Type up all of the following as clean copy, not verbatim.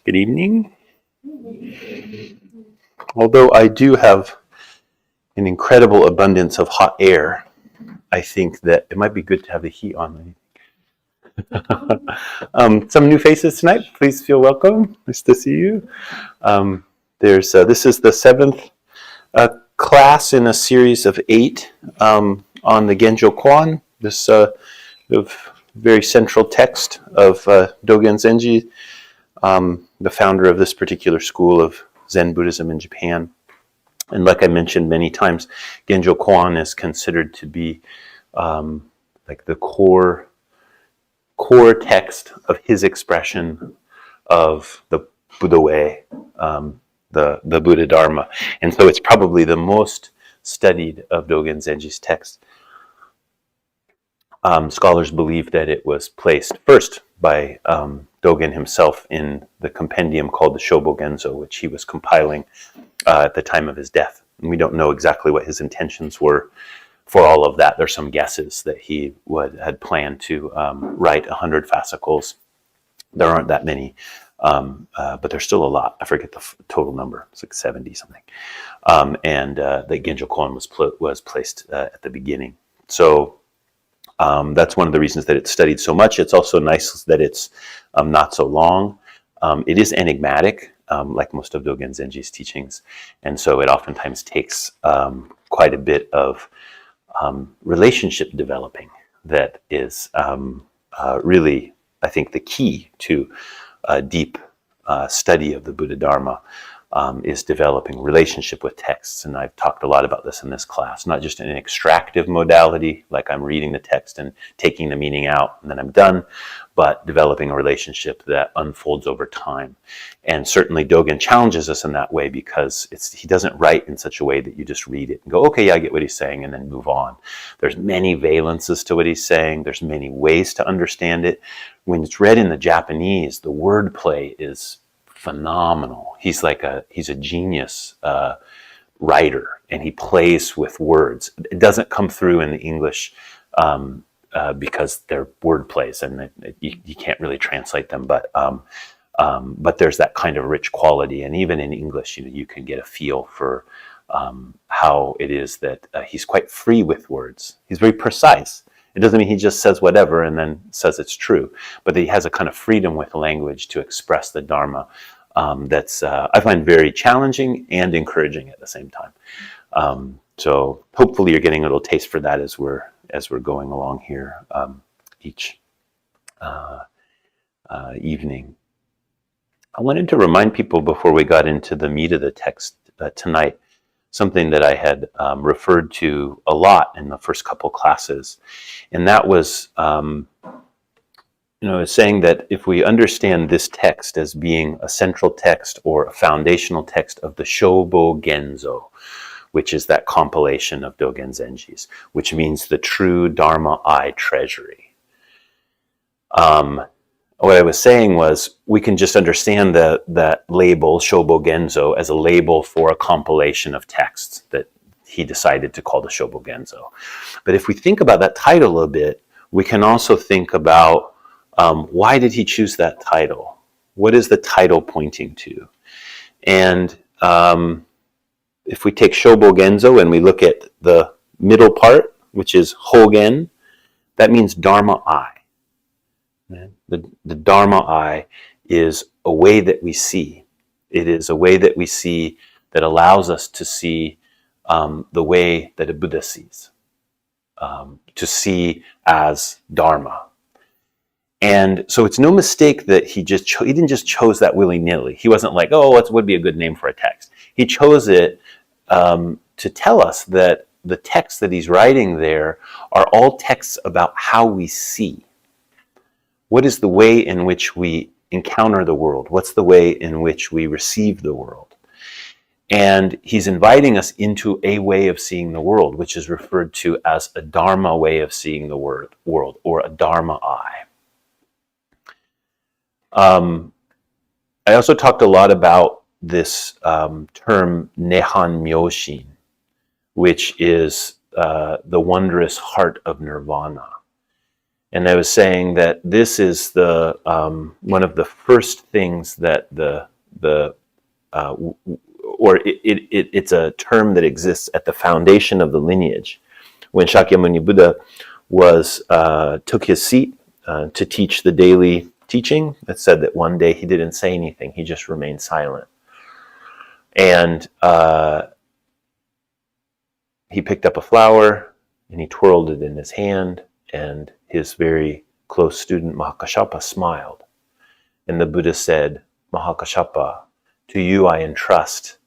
Good evening. Although I do have an incredible abundance of hot air, I think that it might be good to have the heat on. Some new faces tonight. Please feel welcome. Nice to see you. This is the seventh class in a series of 8 on the Genjo Koan, this very central text of Dogen Zenji, the founder of this particular school of Zen Buddhism in Japan. And like I mentioned many times, Genjo Koan is considered to be like the core text of his expression of the Buddha way, the Buddha Dharma. And so it's probably the most studied of Dogen Zenji's texts. Scholars believe that it was placed first by Dogen himself in the compendium called the Shobo Genzo, which he was compiling at the time of his death. And we don't know exactly what his intentions were for all of that. There's some guesses that he had planned to write 100 fascicles. There aren't that many, but there's still a lot. I forget the total number. It's like 70 something. And the Genjo Koan was placed at the beginning. So that's one of the reasons that it's studied so much. It's also nice that it's not so long. It is enigmatic, like most of Dogen Zenji's teachings. And so it oftentimes takes quite a bit of relationship developing that is really, I think, the key to deep study of the Buddha Dharma. Is developing relationship with texts. And I've talked a lot about this in this class, not just in an extractive modality, like I'm reading the text and taking the meaning out and then I'm done, but developing a relationship that unfolds over time. And certainly Dogen challenges us in that way because he doesn't write in such a way that you just read it and go, okay, yeah, I get what he's saying, and then move on. There's many valences to what he's saying. There's many ways to understand it. When it's read in the Japanese, the wordplay is phenomenal. He's a genius writer, and he plays with words. It doesn't come through in the English because they're word plays, and you can't really translate them. But there's that kind of rich quality, and even in English, you can get a feel for how it is that he's quite free with words. He's very precise. It doesn't mean he just says whatever and then says it's true, but he has a kind of freedom with language to express the Dharma that's I find very challenging and encouraging at the same time. So hopefully you're getting a little taste for that as we're going along here each evening. I wanted to remind people before we got into the meat of the text tonight, something that I had referred to a lot in the first couple classes, and that was saying that if we understand this text as being a central text or a foundational text of the Shobo Genzo, which is that compilation of Dogen Zenji's, which means the true Dharma I treasury. What I was saying was we can just understand that label, Shobo Genzo, as a label for a compilation of texts that he decided to call the Shobo Genzo. But if we think about that title a bit, we can also think about why did he choose that title? What is the title pointing to? And if we take Shobo Genzo and we look at the middle part, which is Hogen, that means Dharma I. The Dharma I is a way that we see. It is a way that we see that allows us to see the way that a Buddha sees, to see as Dharma. And so it's no mistake that he didn't just chose that willy-nilly. He wasn't like, oh, what would be a good name for a text? He chose it to tell us that the texts that he's writing there are all texts about how we see. What is the way in which we encounter the world? What's the way in which we receive the world? And he's inviting us into a way of seeing the world, which is referred to as a Dharma way of seeing the world, or a Dharma eye. I also talked a lot about this term Nehan Myoshin, which is the wondrous heart of nirvana. And I was saying that this is the one of the first things that it's a term that exists at the foundation of the lineage. When Shakyamuni Buddha took his seat to teach the daily teaching, it said that one day he didn't say anything; he just remained silent. And he picked up a flower and he twirled it in his hand, and his very close student Mahakashapa smiled. And the Buddha said, "Mahakashapa, to you I entrust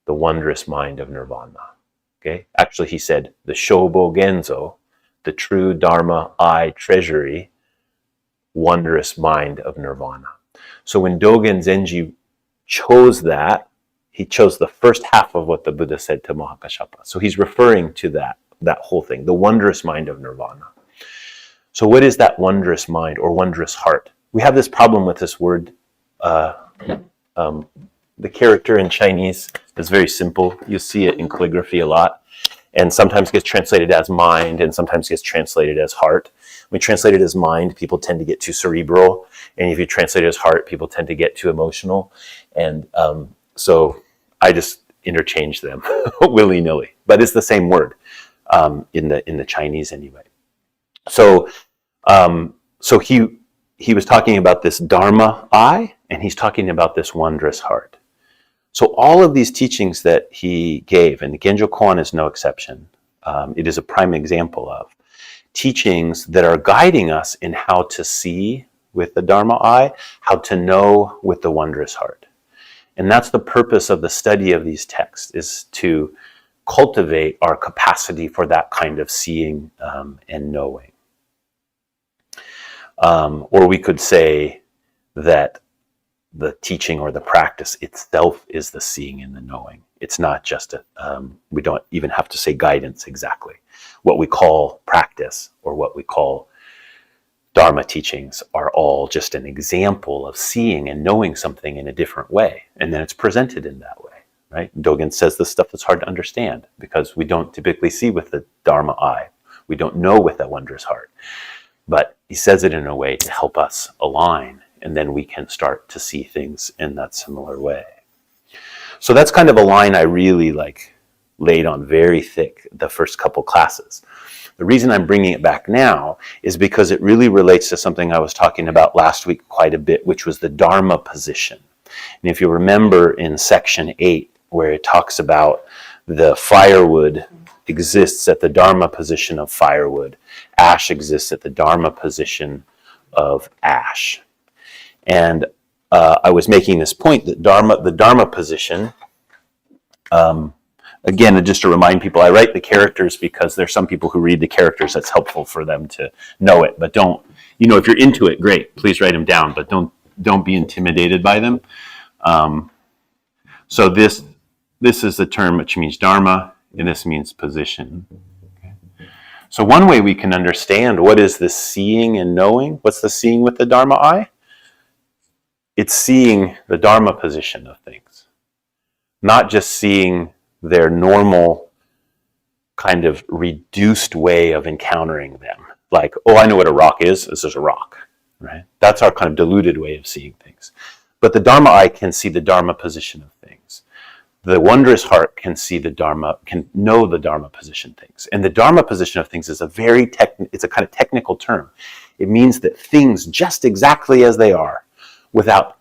the wondrous mind of nirvana." Okay? Actually, he said, the Shobo Genzo, the true Dharma I treasury, wondrous mind of nirvana. So when Dogen Zenji chose that, he chose the first half of what the Buddha said to Mahakashapa. So he's referring to that whole thing, the wondrous mind of nirvana. So what is that wondrous mind or wondrous heart? We have this problem with this word. The character in Chinese is very simple. You see it in calligraphy a lot, and sometimes gets translated as mind and sometimes gets translated as heart. When you translate it as mind, people tend to get too cerebral, and if you translate it as heart, people tend to get too emotional. And so I just interchange them willy-nilly, but it's the same word in the Chinese anyway. So he was talking about this Dharma I, and he's talking about this wondrous heart. So all of these teachings that he gave, and the Genjo Koan is no exception, it is a prime example of teachings that are guiding us in how to see with the Dharma I, how to know with the wondrous heart. And that's the purpose of the study of these texts, is to cultivate our capacity for that kind of seeing and knowing. Or we could say that the teaching or the practice itself is the seeing and the knowing. It's not just we don't even have to say guidance exactly. What we call practice or what we call Dharma teachings are all just an example of seeing and knowing something in a different way. And then it's presented in that way, right? Dogen says the stuff that's hard to understand because we don't typically see with the Dharma I. We don't know with that wondrous heart. But he says it in a way to help us align, and then we can start to see things in that similar way. So that's kind of a line I really laid on very thick the first couple classes. The reason I'm bringing it back now is because it really relates to something I was talking about last week quite a bit, which was the Dharma position. And if you remember in section 8, where it talks about the firewood exists at the Dharma position of firewood, ash exists at the Dharma position of ash. And I was making this point that the Dharma position, again, just to remind people, I write the characters because there's some people who read the characters that's helpful for them to know it. But don't, if you're into it, great, please write them down, but don't be intimidated by them. So this is the term which means Dharma, and this means position. Okay. So one way we can understand what is the seeing and knowing, what's the seeing with the Dharma I? It's seeing the Dharma position of things, not just seeing their normal kind of reduced way of encountering them. Like, oh, I know what a rock is. This is a rock, right? That's our kind of diluted way of seeing things. But the Dharma I can see the Dharma position of things. The wondrous heart can see the Dharma, can know the Dharma position things. And the Dharma position of things is it's a kind of technical term. It means that things just exactly as they are, without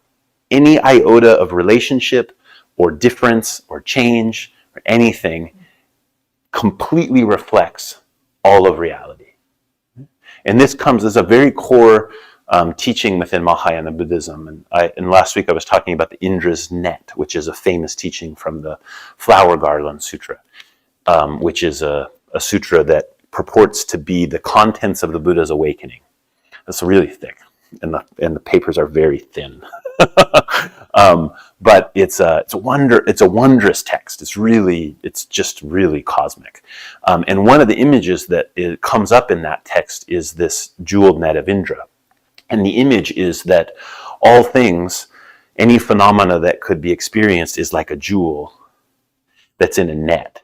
any iota of relationship or difference or change or anything, completely reflects all of reality. And this is a very core teaching within Mahayana Buddhism. And last week I was talking about the Indra's net, which is a famous teaching from the Flower Garland Sutra, which is a sutra that purports to be the contents of the Buddha's awakening. It's really thick, and the papers are very thin. But it's a wondrous text. It's just really cosmic. And one of the images that comes up in that text is this jeweled net of Indra. And the image is that all things, any phenomena that could be experienced is like a jewel that's in a net.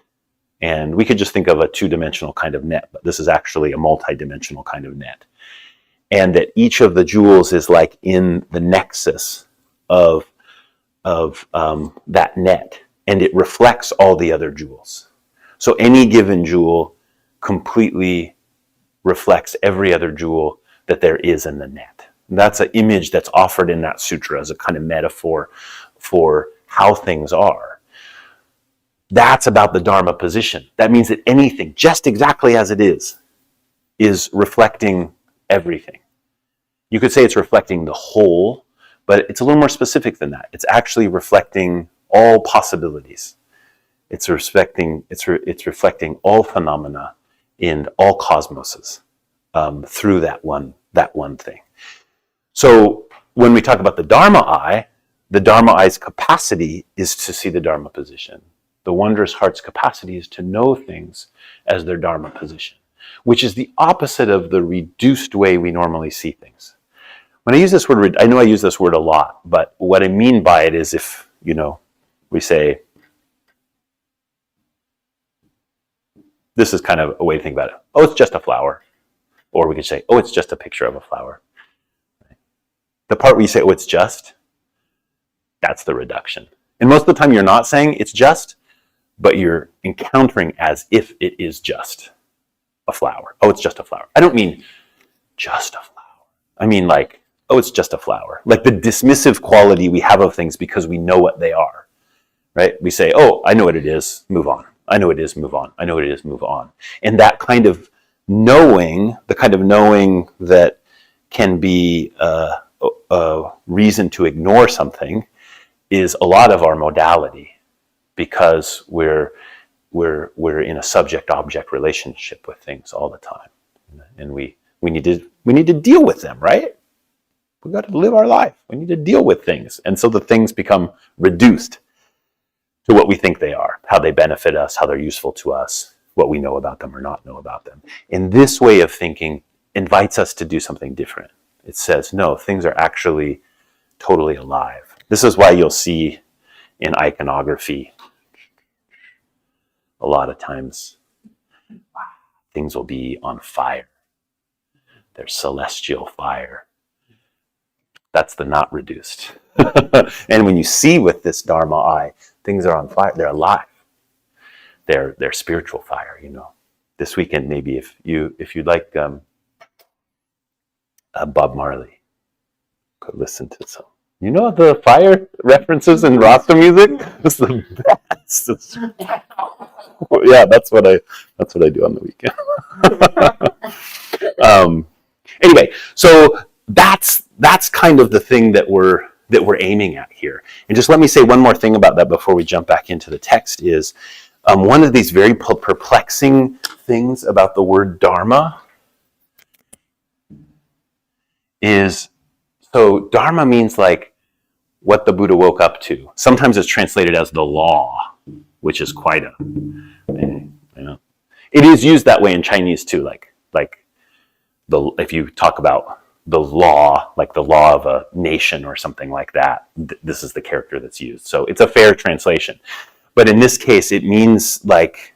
And we could just think of a two-dimensional kind of net, but this is actually a multi-dimensional kind of net. and that each of the jewels is like in the nexus of that net, and it reflects all the other jewels. So any given jewel completely reflects every other jewel that there is in the net. And that's an image that's offered in that sutra as a kind of metaphor for how things are. That's about the Dharma position. That means that anything, just exactly as it is reflecting everything. You could say it's reflecting the whole, but it's a little more specific than that. It's actually reflecting all possibilities. It's reflecting all phenomena in all cosmoses through that one thing. So when we talk about the Dharma eye's capacity is to see the Dharma position. The wondrous heart's capacity is to know things as their Dharma position, which is the opposite of the reduced way we normally see things. When I use this word, I know I use this word a lot, but what I mean by it is if, we say, this is kind of a way to think about it. Oh, it's just a flower. Or we could say, oh, it's just a picture of a flower. The part where you say, oh, it's just, that's the reduction. And most of the time you're not saying it's just, but you're encountering as if it is just a flower. Oh, it's just a flower. I don't mean just a flower. I mean like, oh, it's just a flower. Like the dismissive quality we have of things because we know what they are, right? We say, oh, I know what it is, move on. I know what it is, move on. I know what it is, move on. And that kind of knowing, the kind of knowing that can be a reason to ignore something is a lot of our modality because we're in a subject-object relationship with things all the time. And we need to deal with them, right? We've got to live our life. We need to deal with things. And so the things become reduced to what we think they are, how they benefit us, how they're useful to us, what we know about them or not know about them. And this way of thinking invites us to do something different. It says, no, things are actually totally alive. This is why you'll see in iconography a lot of times things will be on fire. There's celestial fire. That's the not reduced. And when you see with this Dharma eye, things are on fire. They're alive. They're spiritual fire. This weekend maybe if you'd like Bob Marley, could listen to some. The fire references in Rasta music. It's the best. Yeah, that's what I do on the weekend. Anyway, so that's kind of the thing that we're aiming at here. And just let me say one more thing about that before we jump back into the text is one of these very perplexing things about the word Dharma is, so Dharma means like what the Buddha woke up to. Sometimes it's translated as the law, which is quite it is used that way in Chinese too, like if you talk about the law, like the law of a nation or something like that, this is the character that's used. So it's a fair translation. But in this case, it means like,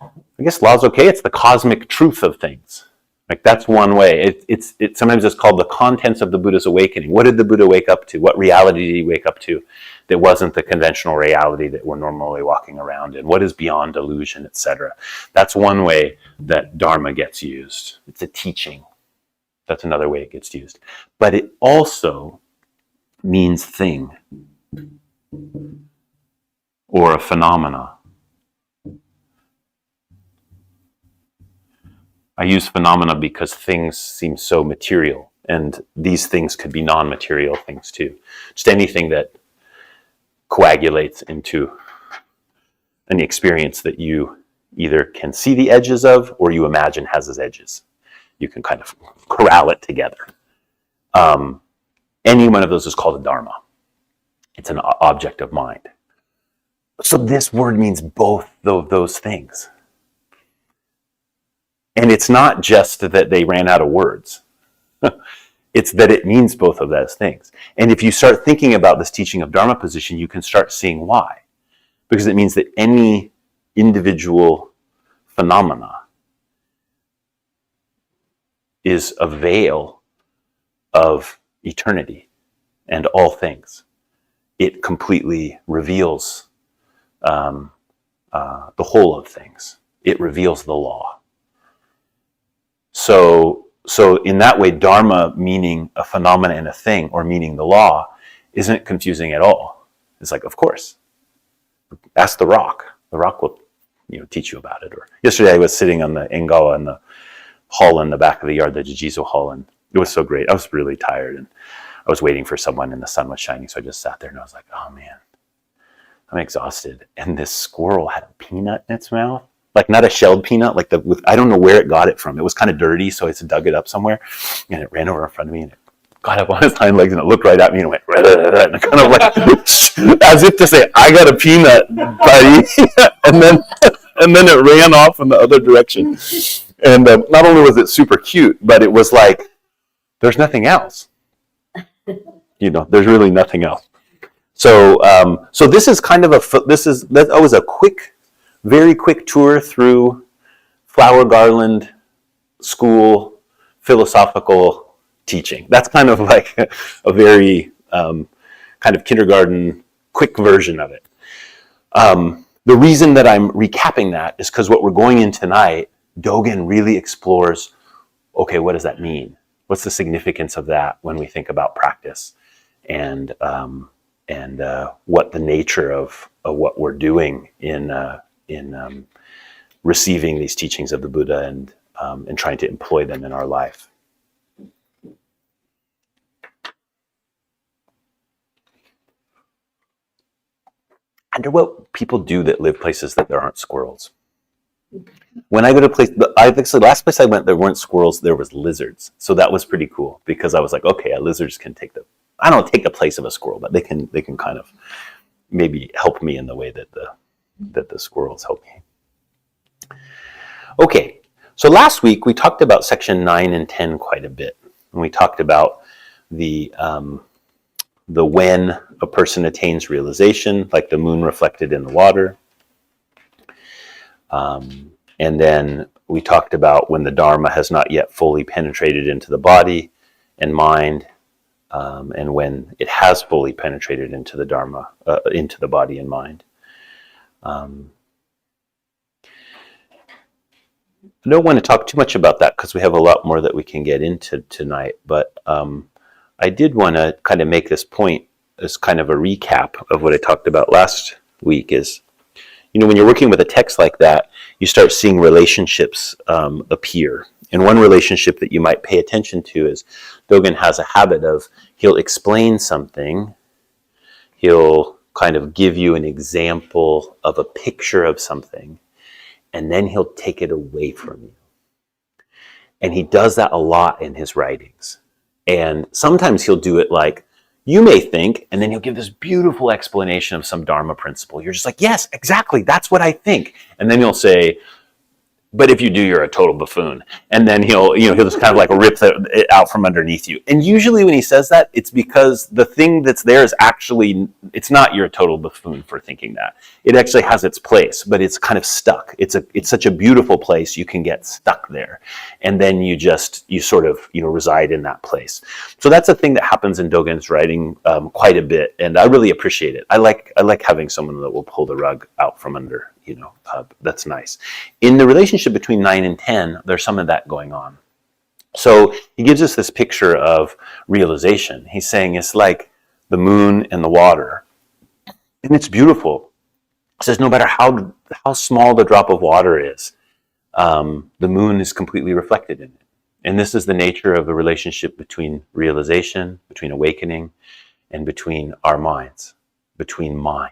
I guess law's okay. It's the cosmic truth of things. Like that's one way. It sometimes it's called the contents of the Buddha's awakening. What did the Buddha wake up to? What reality did he wake up to that wasn't the conventional reality that we're normally walking around in? What is beyond illusion, etc.? That's one way that Dharma gets used. It's a teaching. That's another way it gets used. But it also means thing or a phenomena. I use phenomena because things seem so material, and these things could be non-material things too. Just anything that coagulates into an experience that you either can see the edges of or you imagine has its edges. You can kind of corral it together. Any one of those is called a dharma. It's an object of mind. So this word means both of those things. And it's not just that they ran out of words. It's that it means both of those things. And if you start thinking about this teaching of Dharma position, you can start seeing why. Because it means that any individual phenomena is a veil of eternity and all things. It completely reveals the whole of things. It reveals the law. So in that way, Dharma meaning a phenomenon and a thing, or meaning the law, isn't confusing at all. It's like, of course, ask the rock. The rock will, teach you about it. Or yesterday I was sitting on the Engawa in the hall in the back of the yard, the Jijizo hall, and it was so great. I was really tired, and I was waiting for someone, and the sun was shining, so I just sat there, and I was like, oh man, I'm exhausted. And this squirrel had a peanut in its mouth. Like not a shelled peanut, I don't know where it got it from. It was kind of dirty, so I just dug it up somewhere, and it ran over in front of me, and it got up on its hind legs, and it looked right at me, and went, and kind of like, as if to say, I got a peanut, buddy. and then it ran off in the other direction. And not only was it super cute, but it was like, there's nothing else. There's really nothing else. So this is kind of that was a very quick tour through Flower Garland School philosophical teaching. That's kind of like a very kind of kindergarten quick version of it. The reason that I'm recapping that is because what we're going in tonight, Dogen really explores, okay, what does that mean? What's the significance of that when we think about practice? And what the nature of what we're doing in receiving these teachings of the Buddha and trying to employ them in our life. I wonder what people do that live places that there aren't squirrels. When I go to the last place I went, there weren't squirrels, there was lizards. So that was pretty cool, because I was like, okay, lizards can take the place of a squirrel, but they can kind of maybe help me in the way that the squirrels help me. Okay, so last week we talked about section 9 and 10 quite a bit. And we talked about the when a person attains realization, like the moon reflected in the water. And then we talked about when the Dharma has not yet fully penetrated into the body and mind, and when it has fully penetrated into the Dharma, into the body and mind. I don't want to talk too much about that because we have a lot more that we can get into tonight, but I did want to kind of make this point as kind of a recap of what I talked about last week is, when you're working with a text like that, you start seeing relationships appear. And one relationship that you might pay attention to is Dogen has a habit of, he'll explain something, he'll kind of give you an example of a picture of something, and then he'll take it away from you. And he does that a lot in his writings. And sometimes he'll do it like, you may think, and then he'll give this beautiful explanation of some Dharma principle. You're just like, yes, exactly, that's what I think. And then he'll say, but if you do, you're a total buffoon. And then he'll just kind of like rip it out from underneath you. And usually when he says that, it's because the thing that's there is actually, it's not you're a total buffoon for thinking that. It actually has its place, but it's kind of stuck. It's such a beautiful place, you can get stuck there. And then you sort of, reside in that place. So that's a thing that happens in Dogen's writing quite a bit. And I really appreciate it. I like having someone that will pull the rug out from under. That's nice. In the relationship between 9 and 10, there's some of that going on. So he gives us this picture of realization. He's saying it's like the moon and the water, and it's beautiful. He says no matter how small the drop of water is, the moon is completely reflected in it. And this is the nature of the relationship between realization, between awakening, and between our minds, between mind.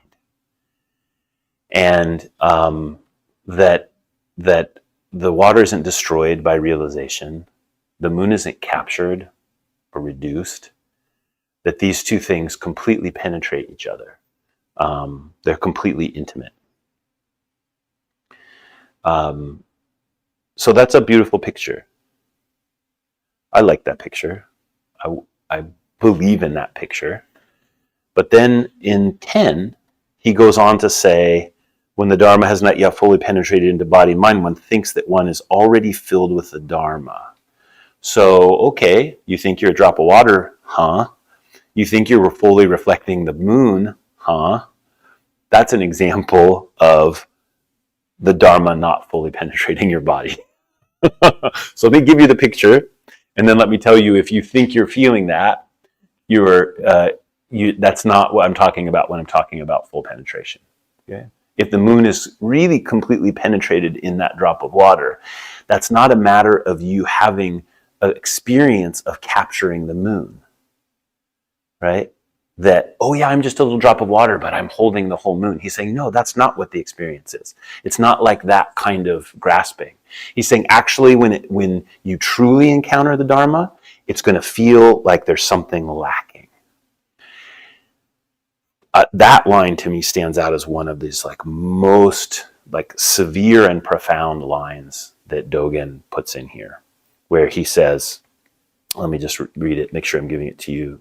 And that the water isn't destroyed by realization, the moon isn't captured or reduced, that these two things completely penetrate each other. They're completely intimate. So that's a beautiful picture. I like that picture. I believe in that picture. But then in 10, he goes on to say, when the Dharma has not yet fully penetrated into body and mind, one thinks that one is already filled with the Dharma. So, okay, you think you're a drop of water, huh? You think you're fully reflecting the moon, huh? That's an example of the Dharma not fully penetrating your body. So let me give you the picture, and then let me tell you, if you think you're feeling that, that's not what I'm talking about when I'm talking about full penetration. Okay? If the moon is really completely penetrated in that drop of water, that's not a matter of you having an experience of capturing the moon, right? That, oh yeah, I'm just a little drop of water, but I'm holding the whole moon. He's saying, no, that's not what the experience is. It's not like that kind of grasping. He's saying, actually, when you truly encounter the Dharma, it's going to feel like there's something lacking. That line to me stands out as one of these most severe and profound lines that Dogen puts in here, where he says, let me just read it, make sure I'm giving it to you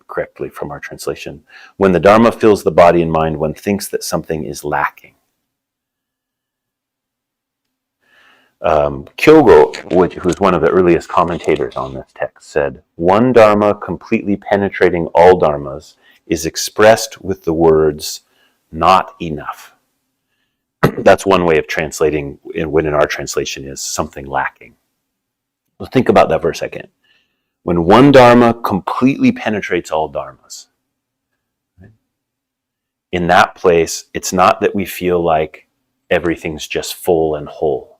correctly from our translation. When the Dharma fills the body and mind, one thinks that something is lacking. Kyogo, who's one of the earliest commentators on this text, said, one Dharma completely penetrating all Dharmas is expressed with the words, not enough. That's one way of translating when in our translation is something lacking. Well, think about that for a second. When one Dharma completely penetrates all Dharmas, right? In that place, it's not that we feel like everything's just full and whole.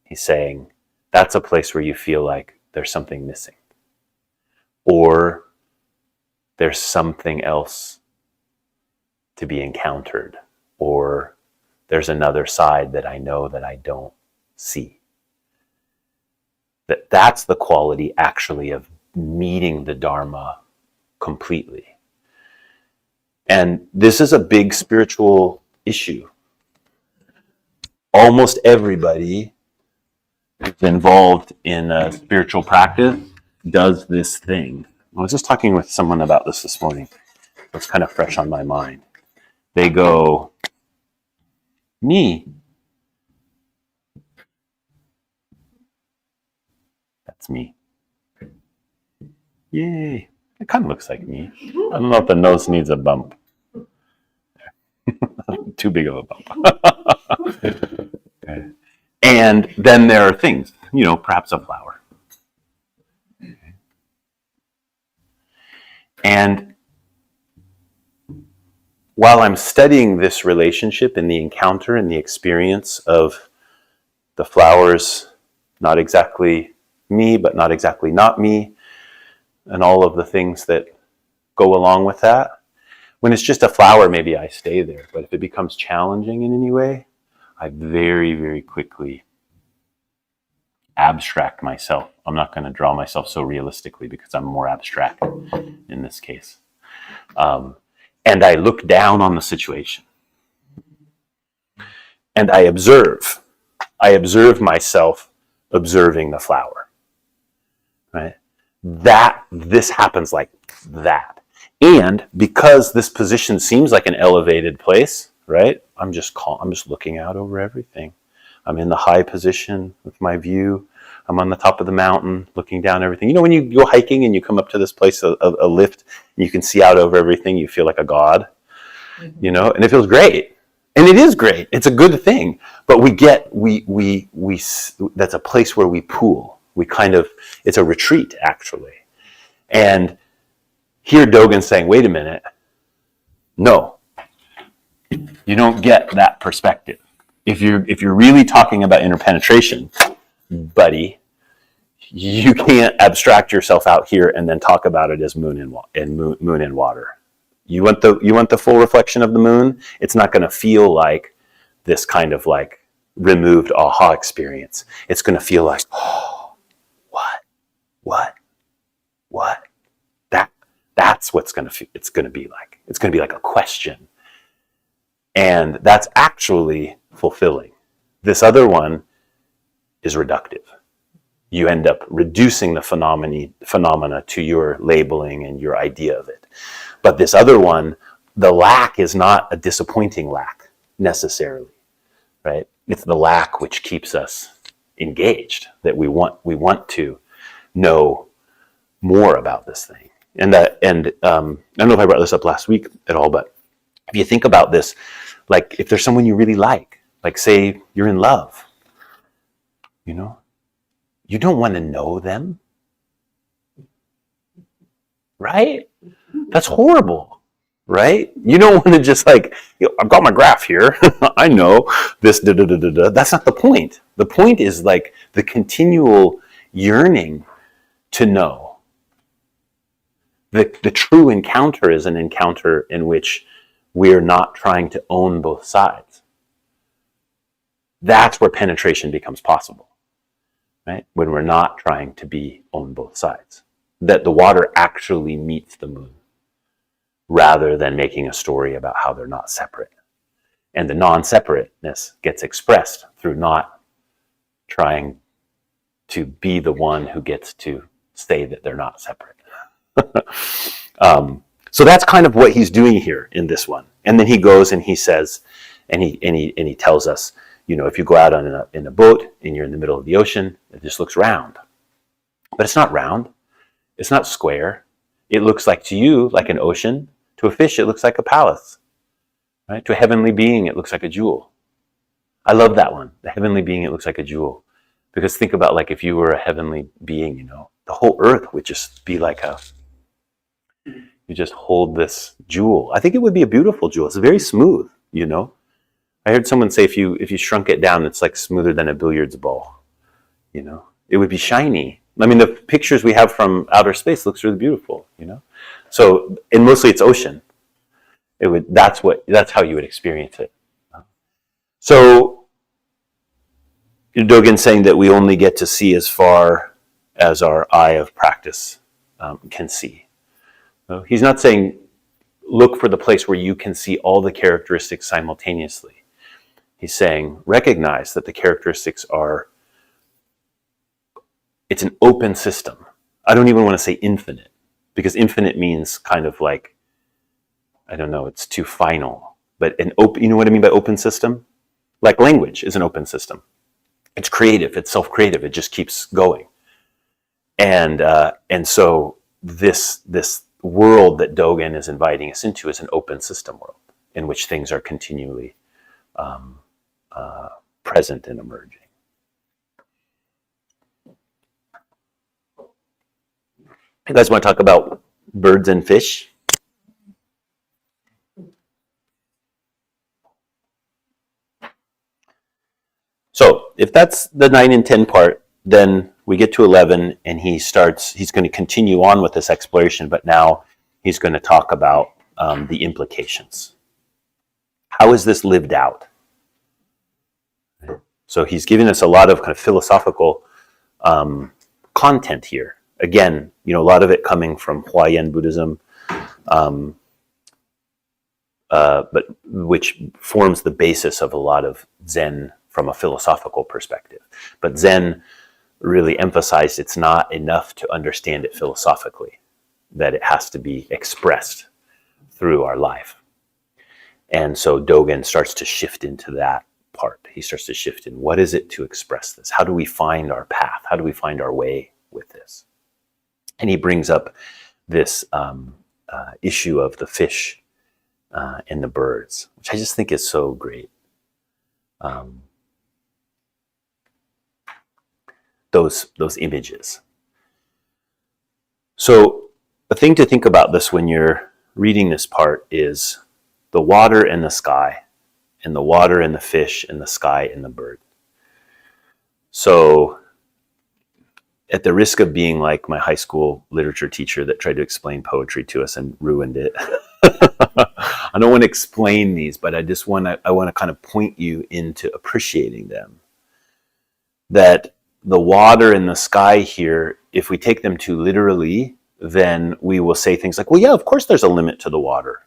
He's saying that's a place where you feel like there's something missing, or there's something else to be encountered, or there's another side that I know that I don't see. That's the quality actually of meeting the Dharma completely. And this is a big spiritual issue. Almost everybody who's involved in a spiritual practice does this thing. I was just talking with someone about this morning. It's kind of fresh on my mind. They go, me. That's me. Yay. It kind of looks like me. I don't know if the nose needs a bump. Too big of a bump. Okay. And then there are things, perhaps a flower. Okay. And while I'm studying this relationship and the encounter and the experience of the flowers, not exactly me, but not exactly not me, and all of the things that go along with that. When it's just a flower, maybe I stay there. But if it becomes challenging in any way, I very, very quickly abstract myself. I'm not going to draw myself so realistically because I'm more abstract in this case. And I look down on the situation. And I observe. I observe myself observing the flower. Right? This happens like that. And because this position seems like an elevated place, right? I'm just looking out over everything. I'm in the high position with my view. I'm on the top of the mountain looking down everything. When you go hiking and you come up to this place, a lift, and you can see out over everything, you feel like a god, and it feels great. And it is great. It's a good thing. But that's a place where we pool. It's a retreat, actually. And here Dogen's saying, wait a minute. No, you don't get that perspective. If you're really talking about interpenetration, buddy, you can't abstract yourself out here and then talk about it as moon and water. You want the full reflection of the moon? It's not going to feel like this kind of removed aha experience. It's going to feel like, oh, what? That's what's it's going to be like. It's going to be like a question. And that's actually fulfilling. This other one is reductive. You end up reducing the phenomena to your labeling and your idea of it. But this other one, the lack is not a disappointing lack necessarily, right? It's the lack which keeps us engaged, that we want to know more about this thing. And I don't know if I brought this up last week at all, but if you think about this, like if there's someone you really like say you're in love, you know, you don't want to know them, right? That's horrible, right? You don't want to just like, I've got my graph here. I know this, da, da, da, da, da. That's not the point. The point is like the continual yearning to know. The true encounter is an encounter in which we're not trying to own both sides. That's where penetration becomes possible, right? When we're not trying to own both sides. That the water actually meets the moon, rather than making a story about how they're not separate. And the non-separateness gets expressed through not trying to be the one who gets to say that they're not separate. So that's kind of what he's doing here in this one. And then he goes and he says, and he tells us, if you go out in a boat and you're in the middle of the ocean, it just looks round. But it's not round. It's not square. It looks like to you like an ocean. To a fish, it looks like a palace. Right? To a heavenly being, it looks like a jewel. I love that one. The heavenly being, it looks like a jewel. Because think about like if you were a heavenly being, the whole earth would just be like you just hold this jewel. I think it would be a beautiful jewel. It's very smooth, I heard someone say if you shrunk it down, it's like smoother than a billiards ball. It would be shiny. I mean, the pictures we have from outer space looks really beautiful, So, and mostly it's ocean. That's how you would experience it. So, Dogen's saying that we only get to see as far as our eye of practice can see. He's not saying look for the place where you can see all the characteristics simultaneously. He's saying recognize that the characteristics it's an open system. I don't even want to say infinite, because infinite means kind of like, I don't know, it's too final. But an open, you know what I mean by open system? Like language is an open system. It's creative, it's self-creative, it just keeps going. And so this world that Dogen is inviting us into is an open system world in which things are continually present and emerging. You guys want to talk about birds and fish? So if that's the 9 and 10 part, then we get to 11 and he's going to continue on with this exploration, but now he's going to talk about the implications. How is this lived out? So he's giving us a lot of kind of philosophical content here. Again, a lot of it coming from Huayan Buddhism, but which forms the basis of a lot of Zen from a philosophical perspective. But Zen really emphasized it's not enough to understand it philosophically, that it has to be expressed through our life. And so Dogen starts to shift into that part. He starts to shift in what is it to express this? How do we find our path? How do we find our way with this? And he brings up this issue of the fish and the birds, which I just think is so great. Those images. So the thing to think about this when you're reading this part is the water and the sky, and the water and the fish and the sky and the bird. So at the risk of being like my high school literature teacher that tried to explain poetry to us and ruined it, I don't want to explain these, but I want to kind of point you into appreciating them. That the water and the sky here, if we take them too literally, then we will say things like, well, yeah, of course there's a limit to the water.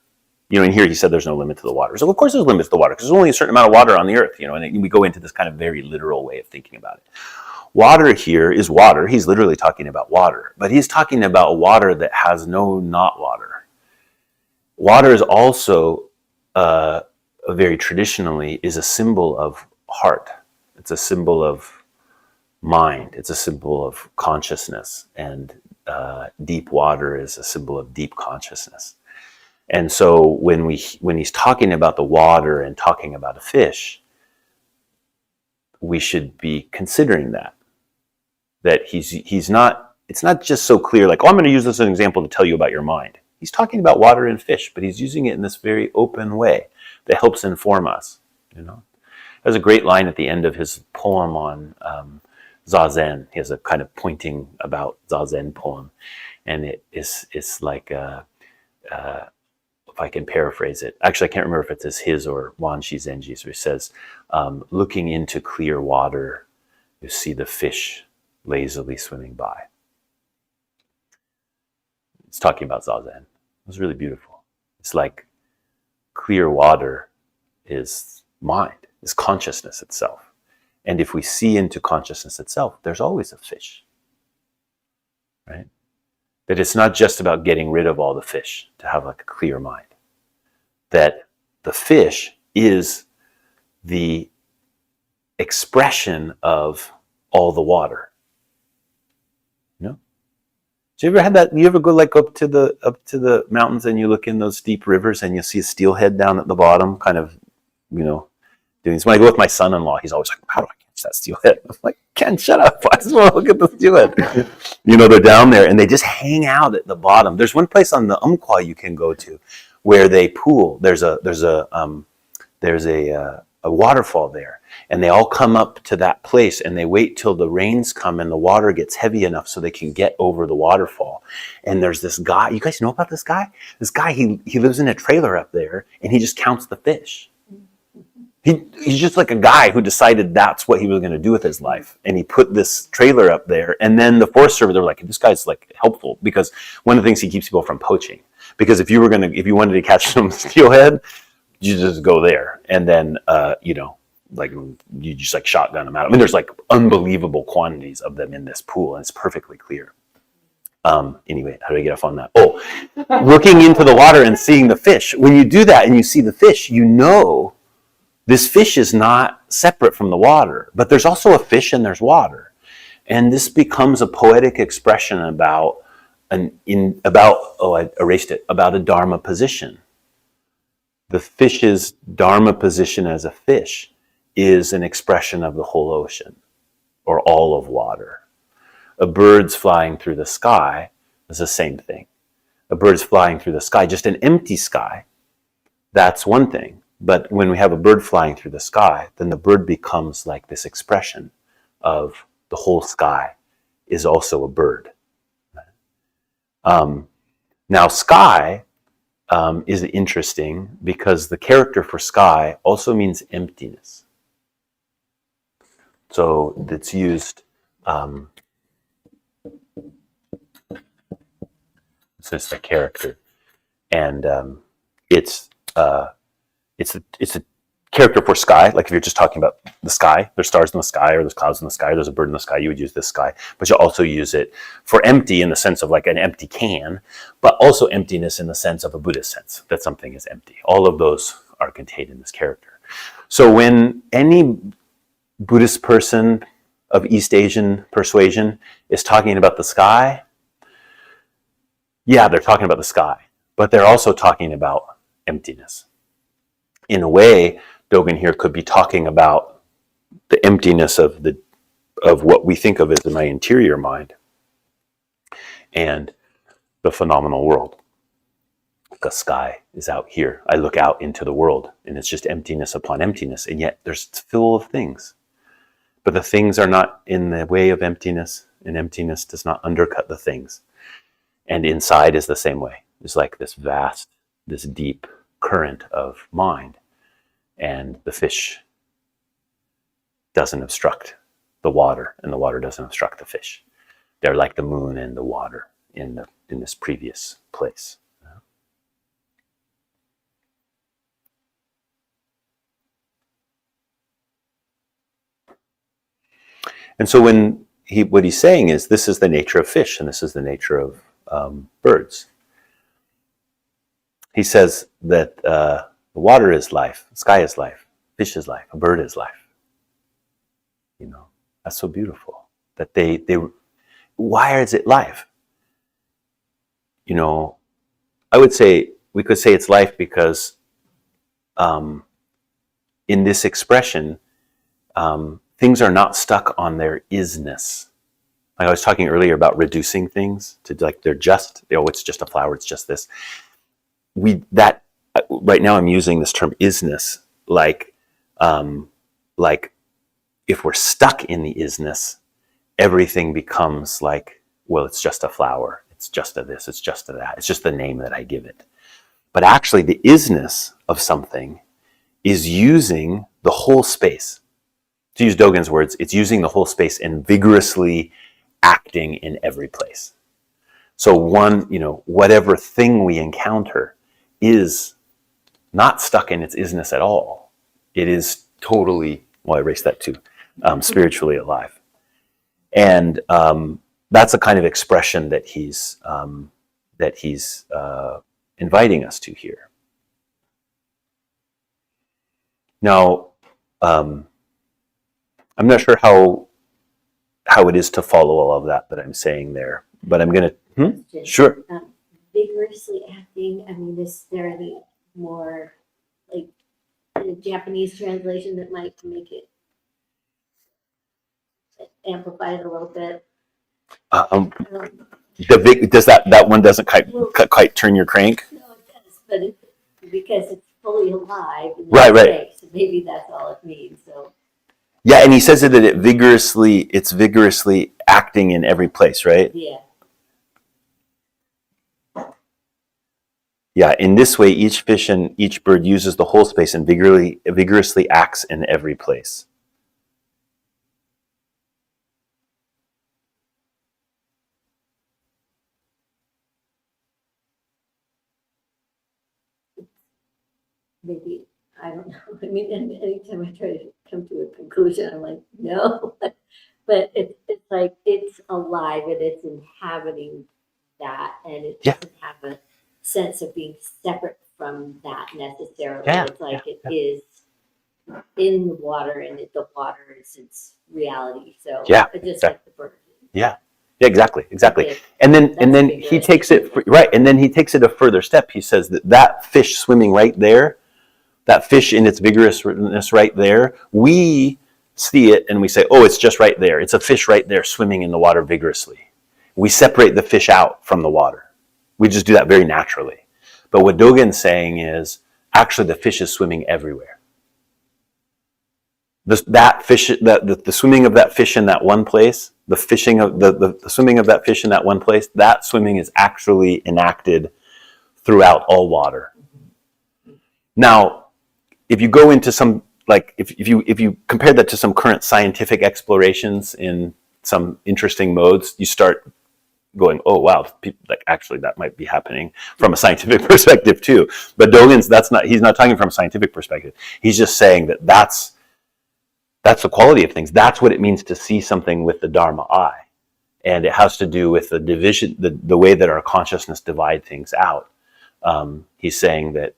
And here he said there's no limit to the water. So of course there's limits to the water because there's only a certain amount of water on the earth, and we go into this kind of very literal way of thinking about it. Water here is water. He's literally talking about water, but he's talking about water that has no not water. Water is also very traditionally is a symbol of heart. It's a symbol of mind. It's a symbol of consciousness, and deep water is a symbol of deep consciousness. And so when he's talking about the water and talking about a fish, we should be considering that he's not, it's not just so clear like, oh, I'm going to use this as an example to tell you about your mind. He's talking about water and fish, but he's using it in this very open way that helps inform us. There's a great line at the end of his poem on Zazen. He has a kind of pointing about Zazen poem, and it's like if I can paraphrase it. Actually, I can't remember if it's his or Wanshi Zenji's, where he says, looking into clear water, you see the fish lazily swimming by. It's talking about Zazen. It was really beautiful. It's like clear water is mind, is consciousness itself. And if we see into consciousness itself, there's always a fish, right? That it's not just about getting rid of all the fish to have like a clear mind. That the fish is the expression of all the water. Do you ever had that? You ever go like up to the mountains and you look in those deep rivers and you see a steelhead down at the bottom, kind of, doing this. When I go with my son-in-law, he's always like, "How do I catch that steelhead?" I'm like, "Ken, shut up! I just want to look at the steelhead." They're down there and they just hang out at the bottom. There's one place on the Umpqua you can go to where they pool. There's a waterfall there, and they all come up to that place and they wait till the rains come and the water gets heavy enough so they can get over the waterfall. And there's this guy, you guys know about this guy? This guy, he lives in a trailer up there and he just counts the fish. He's just like a guy who decided that's what he was going to do with his life. And he put this trailer up there, and then the Forest Service, they're like, this guy's like helpful, because one of the things he keeps people from poaching. Because if you wanted to catch some steelhead, you just go there, and then like you just like shotgun them out. I mean, there's like unbelievable quantities of them in this pool, and it's perfectly clear. Anyway, how do I get off on that? Oh, looking into the water and seeing the fish. When you do that and you see the fish, this fish is not separate from the water, but there's also a fish and there's water, and this becomes a poetic expression about a dharma position. The fish's dharma position as a fish is an expression of the whole ocean, or all of water. A bird's flying through the sky is the same thing. A bird's flying through the sky, just an empty sky, that's one thing. But when we have a bird flying through the sky, then the bird becomes like this expression of the whole sky is also a bird. Now, sky is interesting because the character for sky also means emptiness. So it's used, this is the character, and it's a character for sky. Like if you're just talking about the sky, there's stars in the sky, or there's clouds in the sky, or there's a bird in the sky, you would use this sky. But you also use it for empty in the sense of like an empty can, but also emptiness in the sense of a Buddhist sense, that something is empty. All of those are contained in this character. So when any Buddhist person of East Asian persuasion is talking about the sky, yeah, they're talking about the sky, but they're also talking about emptiness. In a way, Dogen here could be talking about the emptiness of what we think of as my interior mind and the phenomenal world. The sky is out here. I look out into the world, and it's just emptiness upon emptiness, and yet there's full of things. But the things are not in the way of emptiness, and emptiness does not undercut the things. And inside is the same way. It's like this vast, this deep current of mind. And the fish doesn't obstruct the water, and the water doesn't obstruct the fish. They're like the moon and the water in this previous place. And so what he's saying is, this is the nature of fish, and this is the nature of birds. He says that the water is life, the sky is life, fish is life, a bird is life. That's so beautiful. that they why is it life? You know, I would say we could say it's life because in this expression, things are not stuck on their isness. Like I was talking earlier about reducing things to like they're just, it's just a flower, it's just this. Right now I'm using this term isness like if we're stuck in the isness, everything becomes like, well, it's just a flower, it's just a this, it's just a that, it's just the name that I give it. But actually the isness of something is using the whole space. To use Dogen's words, it's using the whole space and vigorously acting in every place. So whatever thing we encounter is not stuck in its isness at all. It is totally, well, I erased that too, spiritually alive. And that's a kind of expression that he's inviting us to here. Now, I'm not sure how it is to follow all of that I'm saying there, but I'm going to, sure. Vigorously acting, I mean, is there any more, like, in a Japanese translation that might make it amplify it a little bit? Does that one doesn't quite turn your crank? No, it does, but because it's fully alive. Right. So maybe that's all it means. So. Yeah, and he says that it's vigorously acting in every place, right? Yeah. Yeah, in this way, each fish and each bird uses the whole space and vigorously acts in every place. Maybe, I don't know. I mean, anytime I try to come to a conclusion, I'm like, no. But it's like it's alive and it's inhabiting that, and it doesn't have a sense of being separate from that necessarily. Yeah. It's like it is in the water, and the water is its reality. So just like the bird. Yeah. Yeah, exactly. And then he takes it right, and then he takes it a further step. He says that fish swimming right there, that fish in its vigorousness right there, we see it and we say, oh, it's just right there. It's a fish right there swimming in the water vigorously. We separate the fish out from the water. We just do that very naturally. But what Dogen's saying is, actually the fish is swimming everywhere. The swimming of that fish in that one place, the swimming of that fish in that one place, that swimming is actually enacted throughout all water. Now, if you go into some, like, if you compare that to some current scientific explorations in some interesting modes, you start going, oh wow, like actually that might be happening from a scientific perspective too. But Dogen's, he's not talking from a scientific perspective. He's just saying that that's the quality of things. That's what it means to see something with the Dharma eye. And it has to do with the division, the way that our consciousness divide things out. He's saying that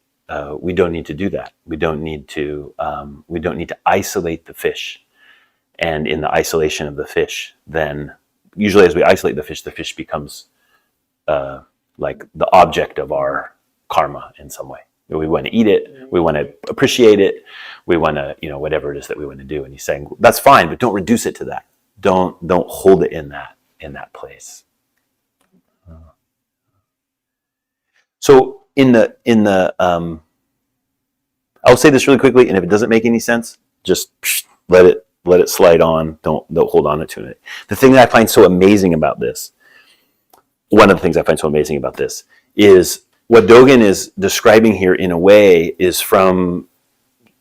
we don't need to do that. We don't need to isolate the fish. And in the isolation of the fish, then usually as we isolate the fish becomes like the object of our karma in some way. We want to eat it, we want to appreciate it, we want to, whatever it is that we want to do. And he's saying, that's fine, but don't reduce it to that. Don't hold it in that place. So I'll say this really quickly, and if it doesn't make any sense, just let it slide on. Don't hold on to it. The thing that I find so amazing about this, one of the things I find so amazing about this is what Dogen is describing here in a way is from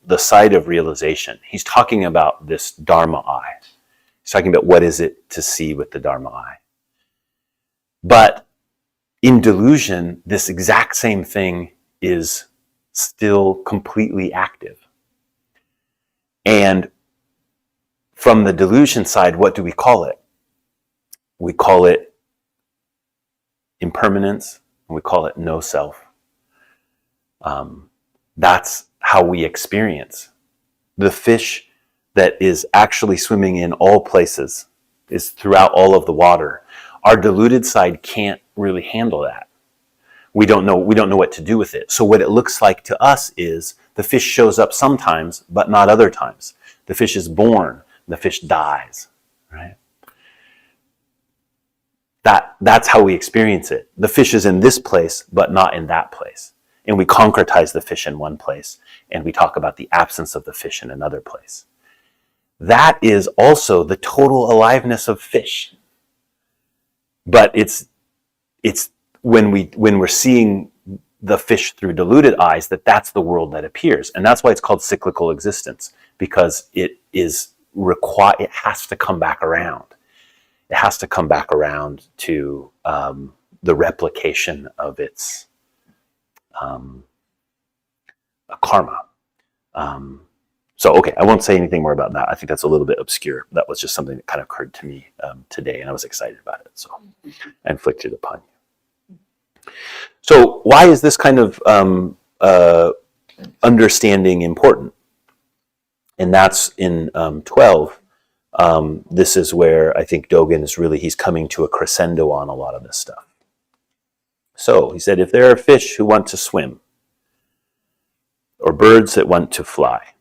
the side of realization. He's talking about this Dharma eye. He's talking about what is it to see with the Dharma eye. But in delusion, this exact same thing is still completely active. And from the delusion side, what do we call it? We call it impermanence, and we call it no self. That's how we experience the fish that is actually swimming in all places, is throughout all of the water. Our diluted side can't really handle that. We don't know what to do with it. So what it looks like to us is the fish shows up sometimes, but not other times. The fish is born, the fish dies, right? That's how we experience it. The fish is in this place, but not in that place. And we concretize the fish in one place, and we talk about the absence of the fish in another place. That is also the total aliveness of fish. But it's when we're seeing the fish through diluted eyes, that's the world that appears. And that's why it's called cyclical existence, because it has to come back around. It has to come back around to the replication of its karma. Okay, I won't say anything more about that. I think that's a little bit obscure. That was just something that kind of occurred to me today, and I was excited about it, so I inflicted upon you. So why is this kind of understanding important? And that's in 12. This is where I think Dogen is he's coming to a crescendo on a lot of this stuff. So he said, if there are fish who want to swim, or birds that want to fly,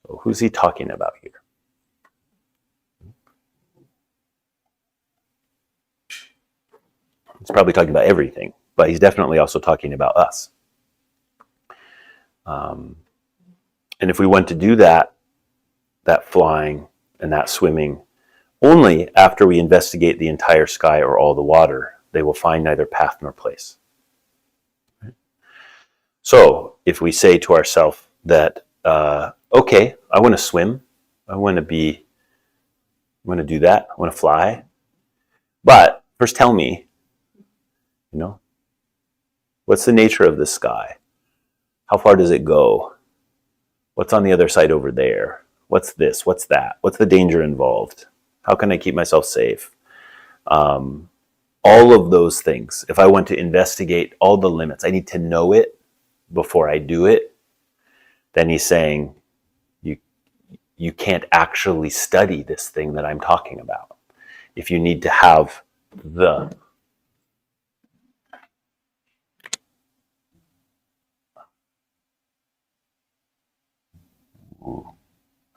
so who's he talking about here? He's probably talking about everything, but he's definitely also talking about us. And if we want to do that flying and that swimming, only after we investigate the entire sky or all the water, they will find neither path nor place. So if we say to ourselves that, okay, I want to swim, I want to do that, I want to fly, but first tell me, what's the nature of the sky? How far does it go? What's on the other side over there? What's this? What's that? What's the danger involved? How can I keep myself safe? All of those things. If I want to investigate all the limits, I need to know it before I do it. Then he's saying, you can't actually study this thing that I'm talking about. If you need to have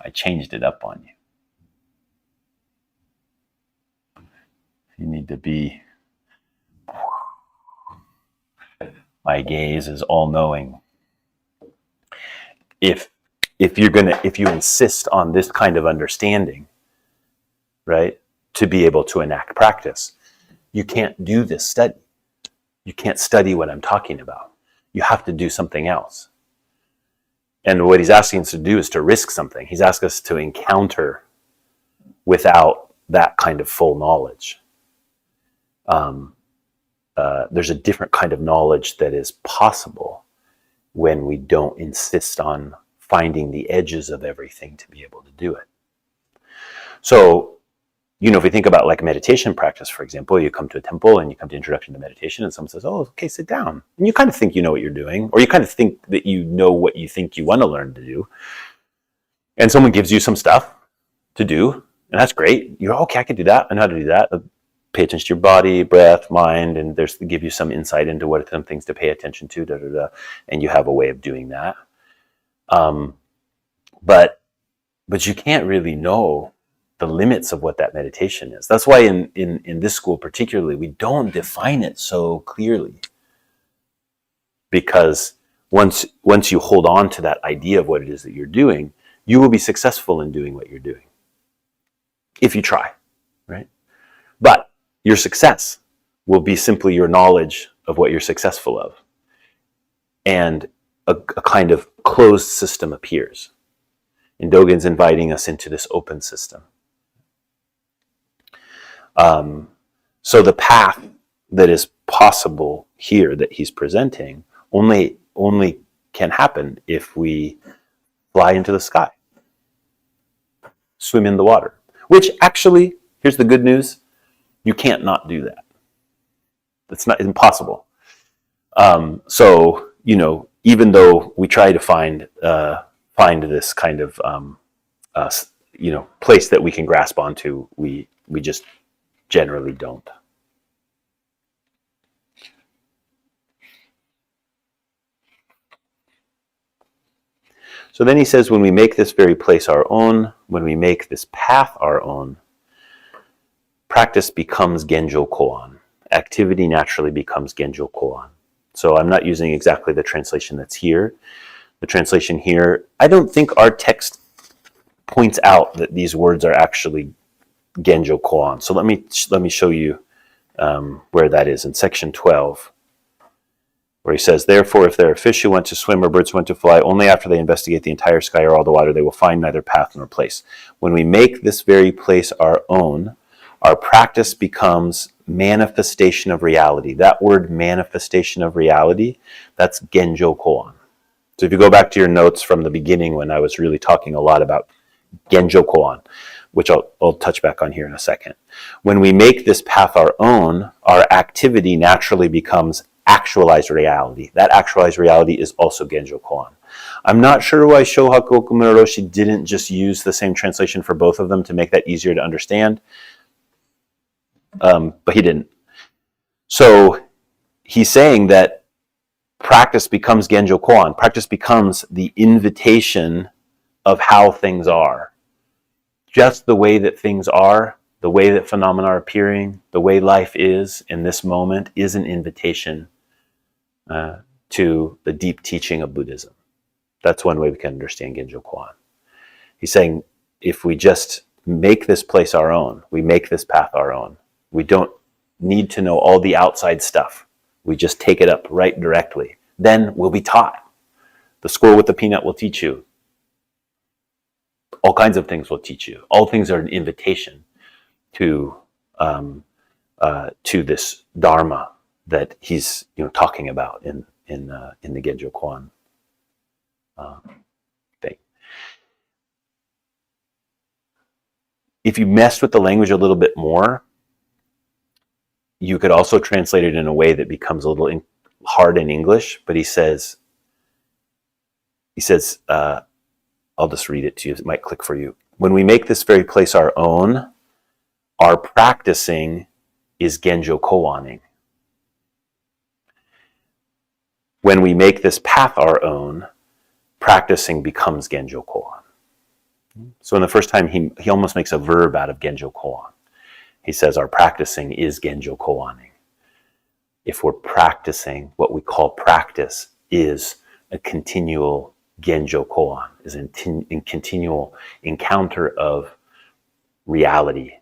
I changed it up on you. You need to be, my gaze is all-knowing. If you insist on this kind of understanding, right, to be able to enact practice, you can't do this study. You can't study what I'm talking about. You have to do something else. And what he's asking us to do is to risk something. He's asking us to encounter without that kind of full knowledge. There's a different kind of knowledge that is possible when we don't insist on finding the edges of everything to be able to do it. So, if we think about like meditation practice, for example, you come to a temple and you come to Introduction to Meditation and someone says, oh, okay, sit down. And you kind of think you know what you're doing, or you kind of think that you know what you think you want to learn to do. And someone gives you some stuff to do, and that's great. You're, okay, I can do that. I know how to do that. Pay attention to your body, breath, mind, and they give you some insight into what are some things to pay attention to, and you have a way of doing that. But you can't really know the limits of what that meditation is. That's why in this school particularly, we don't define it so clearly. Because once you hold on to that idea of what it is that you're doing, you will be successful in doing what you're doing. If you try, right? But your success will be simply your knowledge of what you're successful of. And a kind of closed system appears. And Dogen's inviting us into this open system. So the path that is possible here that he's presenting only can happen if we fly into the sky, swim in the water, which actually, here's the good news, you can't not do that. It's impossible. So, even though we try to find this kind of place that we can grasp onto. We just generally don't. So then he says, when we make this very place our own, when we make this path our own, practice becomes Genjo Koan. Activity naturally becomes Genjo Koan. So I'm not using exactly the translation that's here. The translation here, I don't think our text points out that these words are actually Genjo Koan. So let me show you where that is in section 12. Where he says, therefore, if there are fish who want to swim or birds who want to fly, only after they investigate the entire sky or all the water, they will find neither path nor place. When we make this very place our own, our practice becomes manifestation of reality. That word manifestation of reality, that's Genjo Koan. So if you go back to your notes from the beginning when I was really talking a lot about Genjo Koan, which I'll touch back on here in a second. When we make this path our own, our activity naturally becomes actualized reality. That actualized reality is also Genjo Koan. I'm not sure why Shohaku Okumura Roshi didn't just use the same translation for both of them to make that easier to understand, but he didn't. So he's saying that practice becomes Genjo Koan. Practice becomes the invitation of how things are. Just the way that things are, the way that phenomena are appearing, the way life is in this moment is an invitation to the deep teaching of Buddhism. That's one way we can understand Genjo Koan. He's saying if we just make this place our own, we make this path our own, we don't need to know all the outside stuff. We just take it up right directly. Then we'll be taught. The squirrel with the peanut will teach you. All kinds of things will teach you. All things are an invitation to this Dharma that he's talking about in the Genjo Koan thing. If you messed with the language a little bit more, you could also translate it in a way that becomes a little hard in English. But he says, I'll just read it to you. It might click for you. When we make this very place our own, our practicing is Genjo Koaning. When we make this path our own, practicing becomes Genjo Koan. So in the first time, he almost makes a verb out of Genjo Koan. He says our practicing is Genjo Koaning. If we're practicing, what we call practice is a continual Genjo Koan, is in continual encounter of reality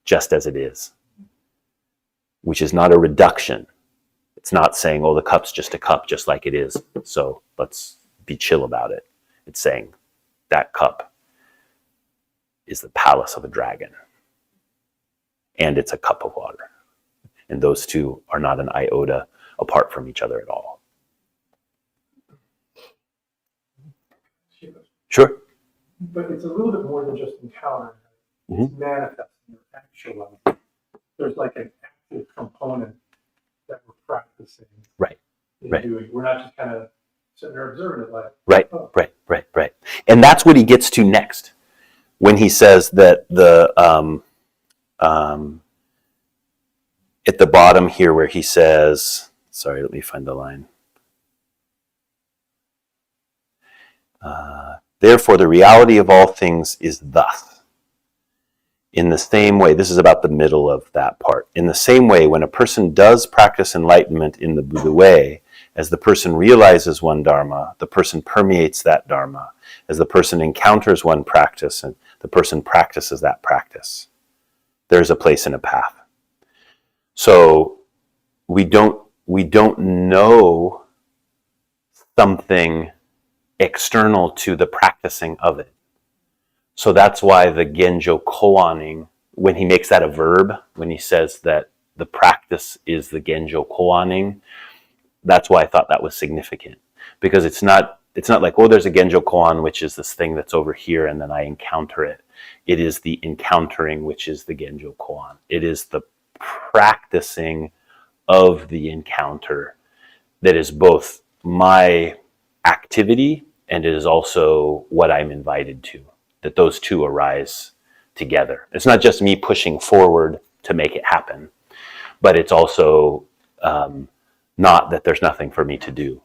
just as it is, which is not a reduction. It's not saying, oh, the cup's just a cup, just like it is, so let's be chill about it. It's saying that cup is the palace of a dragon, and it's a cup of water. And those two are not an iota apart from each other at all. Sure. But it's a little bit more than just encountering. It's manifesting, actual. There's like an active component that we're practicing. Right. Right. Doing. We're not just kind of sitting there observing it like. Right. Oh. Right. And that's what he gets to next when he says that at the bottom here where he says, sorry, let me find the line. Therefore, the reality of all things is thus. In the same way, this is about the middle of that part. In the same way, when a person does practice enlightenment in the Buddha way, as the person realizes one Dharma, the person permeates that Dharma. As the person encounters one practice, and the person practices that practice. There's a place and a path. So we don't know something external to the practicing of it. So that's why the Genjo Koaning, when he makes that a verb, when he says that the practice is the Genjo Koaning, that's why I thought that was significant. Because it's not like, oh, there's a Genjo Koan, which is this thing that's over here, and then I encounter it. It is the encountering, which is the Genjo Koan. It is the practicing of the encounter that is both my activity and it is also what I'm invited to. that those two arise together. It's not just me pushing forward to make it happen, but it's also not that there's nothing for me to do,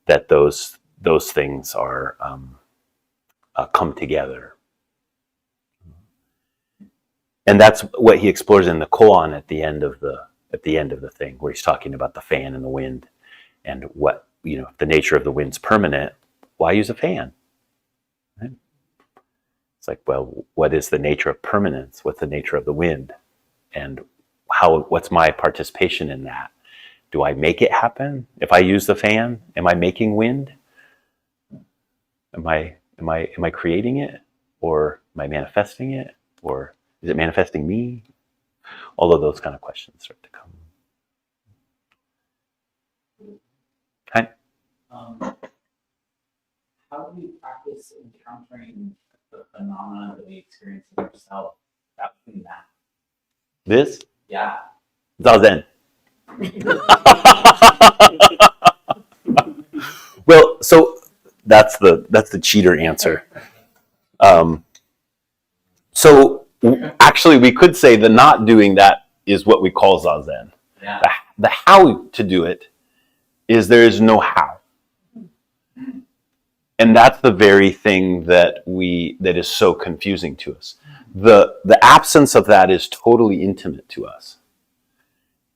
that those things are come together. And that's what he explores in the koan at the end of the thing, where he's talking about the fan and the wind, and what, if the nature of the wind's permanent, why use a fan? Right? It's like, well, what is the nature of permanence? What's the nature of the wind? And what's my participation in that? Do I make it happen? If I use the fan, am I making wind? Am I creating it? Or am I manifesting it? Or is it manifesting me? All of those kind of questions start to come. Hi. How do you practice encountering the phenomena that we experience in yourself without doing that? This? Yeah. Zazen. Well, so that's the cheater answer. So actually, we could say the not doing that is what we call Zazen. Yeah. The how to do it is there is no how. And that's the very thing that is so confusing to us. The absence of that is totally intimate to us.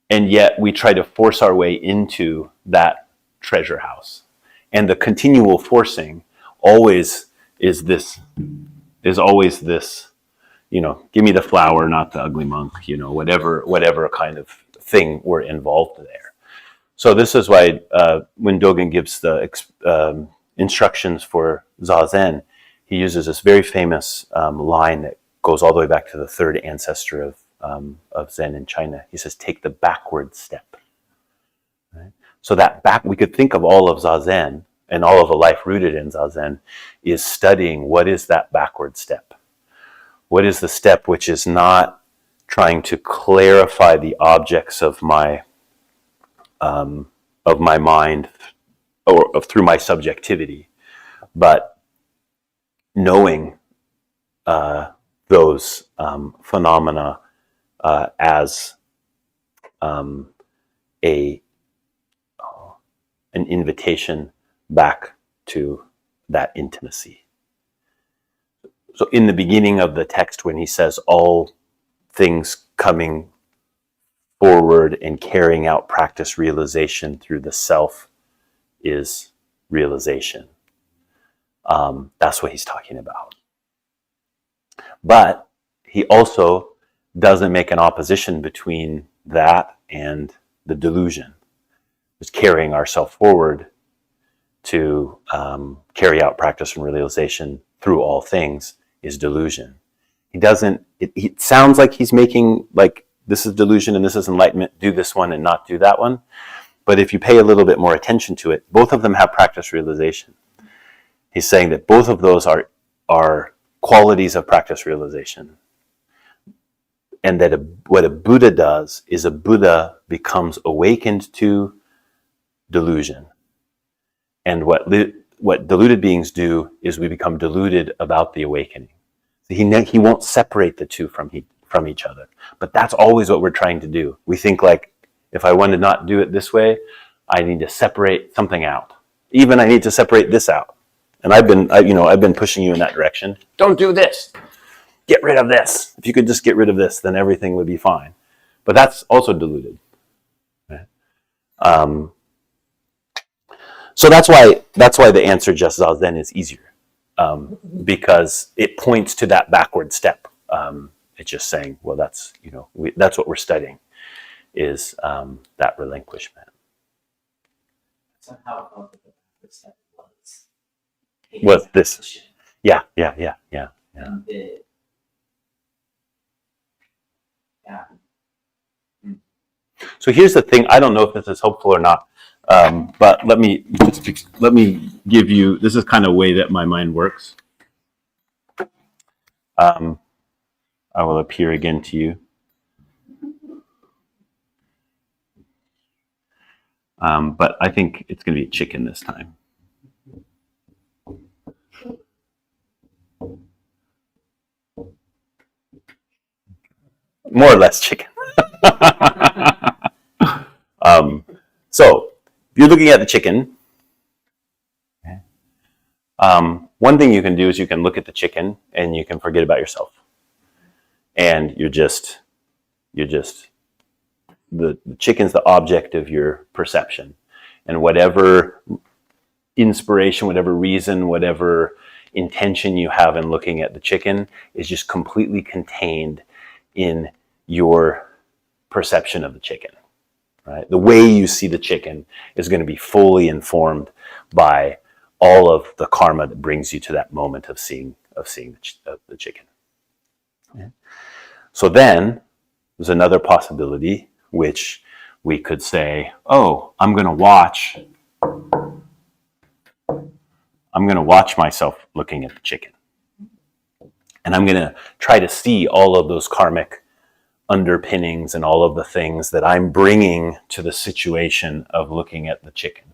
And yet we try to force our way into that treasure house. And the continual forcing always is always this, give me the flower, not the ugly monk, whatever kind of thing we're involved there. So this is why when Dogen gives the instructions for Zazen, he uses this very famous line that goes all the way back to the third ancestor of Zen in China. He says, take the backward step. Right? So we could think of all of Zazen and all of a life rooted in Zazen is studying what is that backward step. What is the step which is not trying to clarify the objects of my mind or through my subjectivity, but knowing those phenomena as an invitation back to that intimacy. So in the beginning of the text, when he says all things coming forward and carrying out practice realization through the self is realization. That's what he's talking about. But he also doesn't make an opposition between that and the delusion. It's carrying ourselves forward to carry out practice and realization through all things is delusion. He doesn't, it sounds like he's making, like, this is delusion and this is enlightenment, do this one and not do that one. But if you pay a little bit more attention to it, both of them have practice realization. He's saying that both of those are qualities of practice realization. And that what a Buddha does is a Buddha becomes awakened to delusion. And what deluded beings do is we become deluded about the awakening. So he won't separate the two from each other. But that's always what we're trying to do. We think like, if I want to not do it this way, I need to separate something out. Even I need to separate this out. And I've been pushing you in that direction. Don't do this. Get rid of this. If you could just get rid of this, then everything would be fine. But that's also deluded. Right? So that's why the answer just Zazen is easier, because it points to that backward step. It's just saying, well, that's what we're studying, is that relinquishment. Somehow I felt that the practice step Was this? position. Yeah. And So here's the thing. I don't know if this is helpful or not, but let me give you. This is kind of a way that my mind works. I will appear again to you. But I think it's going to be a chicken this time. More or less chicken. So if you're looking at the chicken, one thing you can do is you can look at the chicken and you can forget about yourself. And the chicken's the object of your perception. And whatever inspiration, whatever reason, whatever intention you have in looking at the chicken is just completely contained in your perception of the chicken. Right? The way you see the chicken is going to be fully informed by all of the karma that brings you to that moment of seeing the chicken. Yeah. So then there's another possibility, which we could say, oh, I'm going to watch myself looking at the chicken. And I'm going to try to see all of those karmic underpinnings and all of the things that I'm bringing to the situation of looking at the chicken.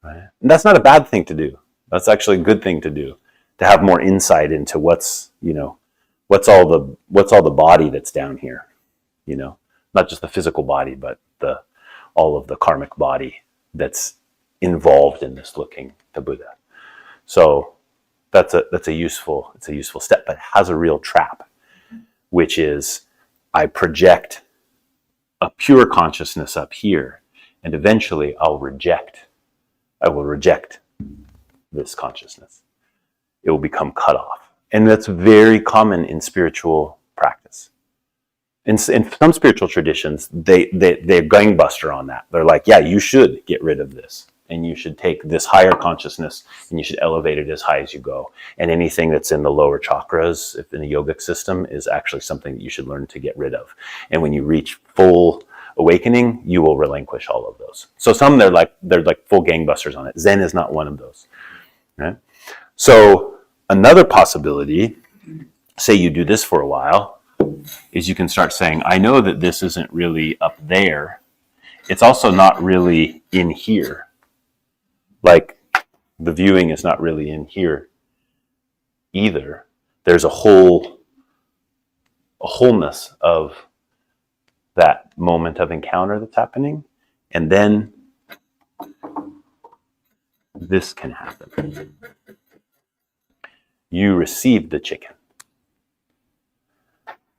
Right? And that's not a bad thing to do. That's actually a good thing to do, to have more insight into what's all the body that's down here, not just the physical body, but all of the karmic body that's involved in this looking to Buddha. So that's a useful step, but it has a real trap, which is I project a pure consciousness up here, and eventually I will reject this consciousness. It will become cut off. And that's very common in spiritual practice. In some spiritual traditions, they're gangbuster on that. They're like, yeah, you should get rid of this. And you should take this higher consciousness and you should elevate it as high as you go. And anything that's in the lower chakras, if in the yogic system, is actually something that you should learn to get rid of. And when you reach full awakening, you will relinquish all of those. So some they're like full gangbusters on it. Zen is not one of those. Right? So another possibility, say you do this for a while, is you can start saying, I know that this isn't really up there. It's also not really in here. Like the viewing is not really in here either. There's a wholeness of that moment of encounter that's happening. And then this can happen. You receive the chicken.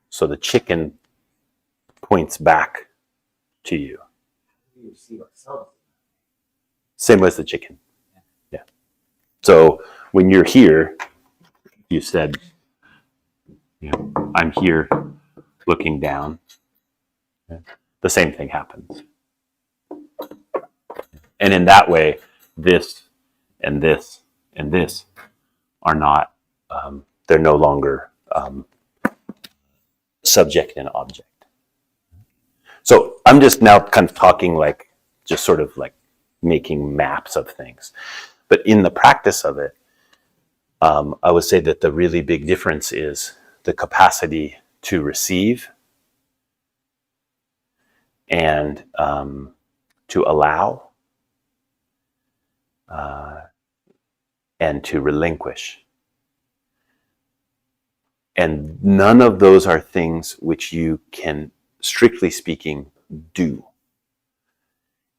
So the chicken points back to you. We receive ourselves. Same as the chicken. Yeah. So when you're here, you said, I'm here looking down. Yeah. The same thing happens. And in that way, this and this and this are not, they're no longer subject and object. So I'm just now kind of talking like, just sort of like making maps of things. But in the practice of it, I would say that the really big difference is the capacity to receive and to allow and to relinquish. And none of those are things which you can, strictly speaking, do.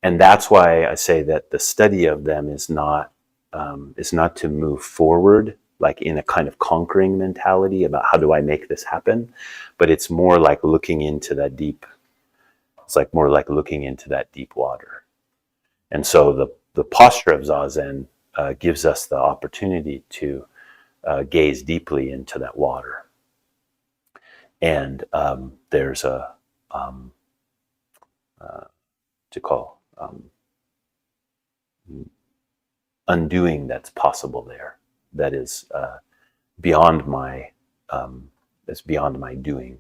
And that's why I say that the study of them is not to move forward, like in a kind of conquering mentality about how do I make this happen, but it's more like looking into that deep. It's like more like looking into that deep water. And so the posture of Zazen gives us the opportunity to gaze deeply into that water. And there's a undoing that's possible there. That is beyond my doing.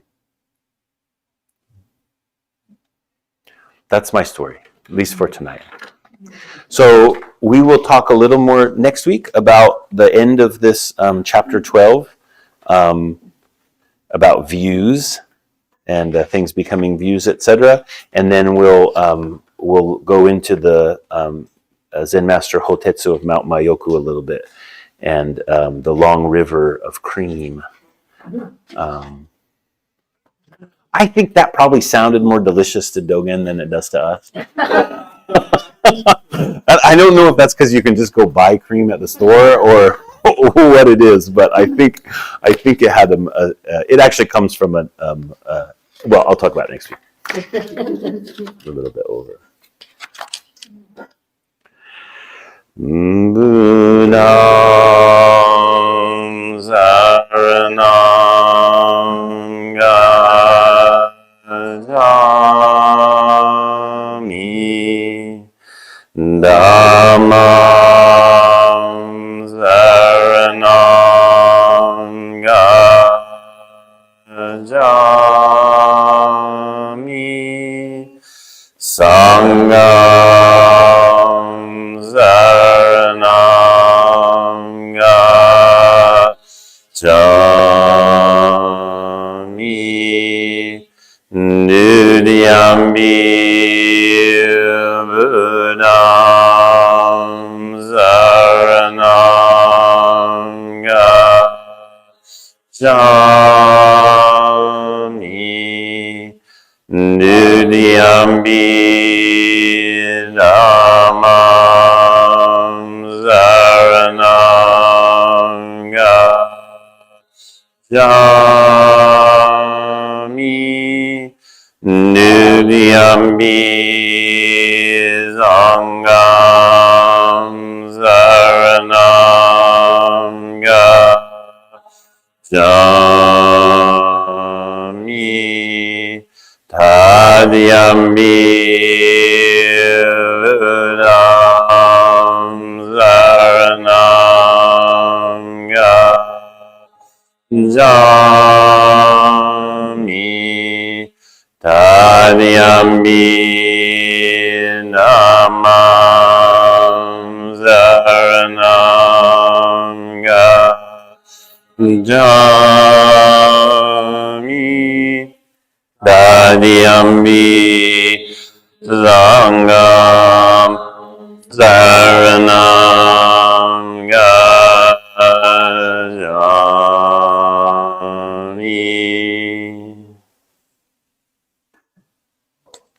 That's my story, at least for tonight. So we will talk a little more next week about the end of this chapter 12, about views and things becoming views, etc. And then we'll go into the Zen Master Hotetsu of Mount Mayoku a little bit, and the long river of cream. I think that probably sounded more delicious to Dogen than it does to us. I don't know if that's because you can just go buy cream at the store or what it is, but I think it had it actually comes from well, I'll talk about it next week. A little bit over. Buddham saranam gacchami Dhammam saranam gacchami Sangham saranam gacchami Dudiyambi Buddham saranam gacchami Dudiyambi Dhammam saranam gacchami Dudiyambi Sangham saranam gacchami Tadiyambi Buddham saranam gacchami Tadiyambi Dhammam saranam gacchami Tadiyambi Sangham saranam